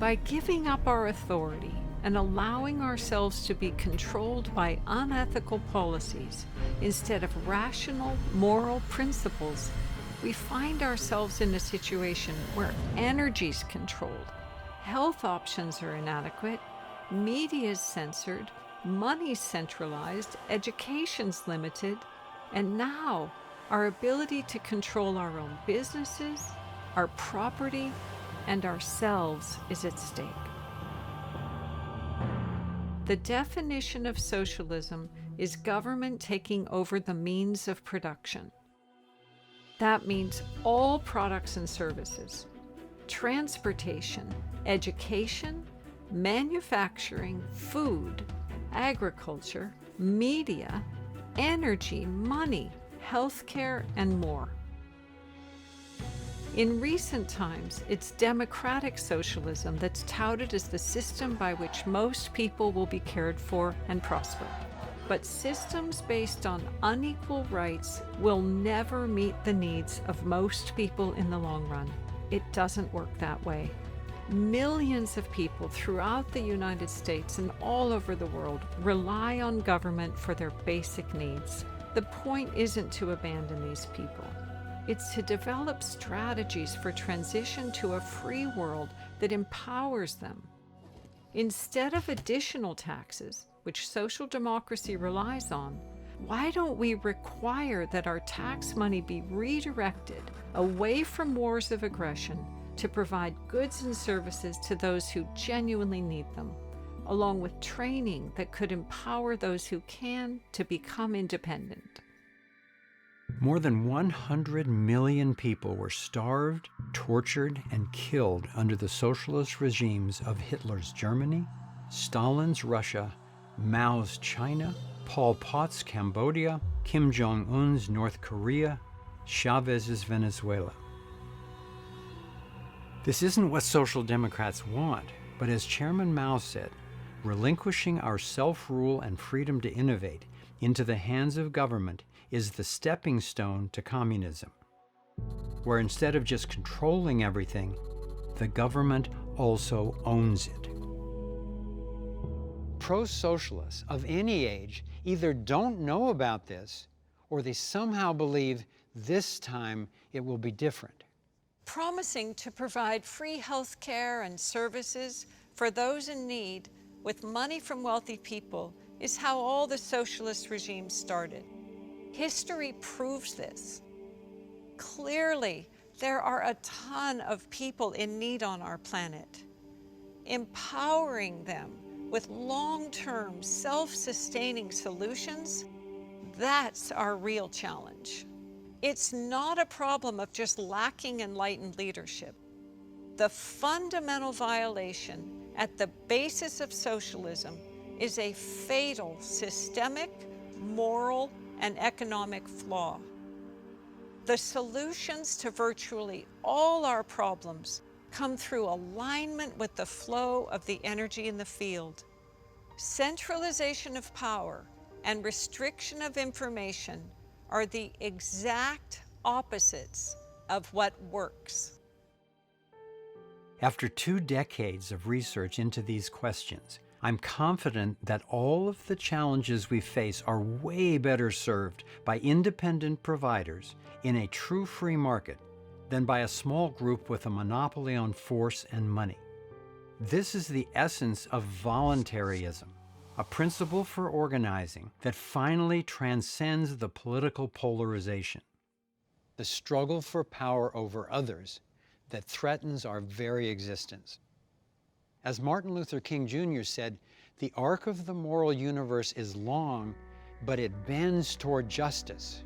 By giving up our authority and allowing ourselves to be controlled by unethical policies instead of rational, moral principles, we find ourselves in a situation where energy's controlled, health options are inadequate, media is censored, money's centralized, education's limited, and now our ability to control our own businesses, our property, and ourselves is at stake. The definition of socialism is government taking over the means of production. That means all products and services, transportation, education, manufacturing, food, agriculture, media, energy, money, healthcare, and more. In recent times, it's democratic socialism that's touted as the system by which most people will be cared for and prosper. But systems based on unequal rights will never meet the needs of most people in the long run. It doesn't work that way. Millions of people throughout the United States and all over the world rely on government for their basic needs. The point isn't to abandon these people. It's to develop strategies for transition to a free world that empowers them. Instead of additional taxes, which social democracy relies on, why don't we require that our tax money be redirected away from wars of aggression to provide goods and services to those who genuinely need them, along with training that could empower those who can to become independent? More than 100 million people were starved, tortured, and killed under the socialist regimes of Hitler's Germany, Stalin's Russia, Mao's China, Pol Pot's Cambodia, Kim Jong-un's North Korea, Chavez's Venezuela. This isn't what social democrats want, but as Chairman Mao said, relinquishing our self-rule and freedom to innovate into the hands of government is the stepping stone to communism, where instead of just controlling everything, the government also owns it. Pro-socialists of any age either don't know about this or they somehow believe this time it will be different. Promising to provide free health care and services for those in need with money from wealthy people is how all the socialist regimes started. History proves this. Clearly, there are a ton of people in need on our planet. Empowering them with long-term, self-sustaining solutions, that's our real challenge. It's not a problem of just lacking enlightened leadership. The fundamental violation at the basis of socialism is a fatal systemic, moral, and economic flaw. The solutions to virtually all our problems come through alignment with the flow of the energy in the field. Centralization of power and restriction of information are the exact opposites of what works. After 2 decades of research into these questions, I'm confident that all of the challenges we face are way better served by independent providers in a true free market than by a small group with a monopoly on force and money. This is the essence of voluntarism, a principle for organizing that finally transcends the political polarization, the struggle for power over others that threatens our very existence. As Martin Luther King Jr. said, the arc of the moral universe is long, but it bends toward justice.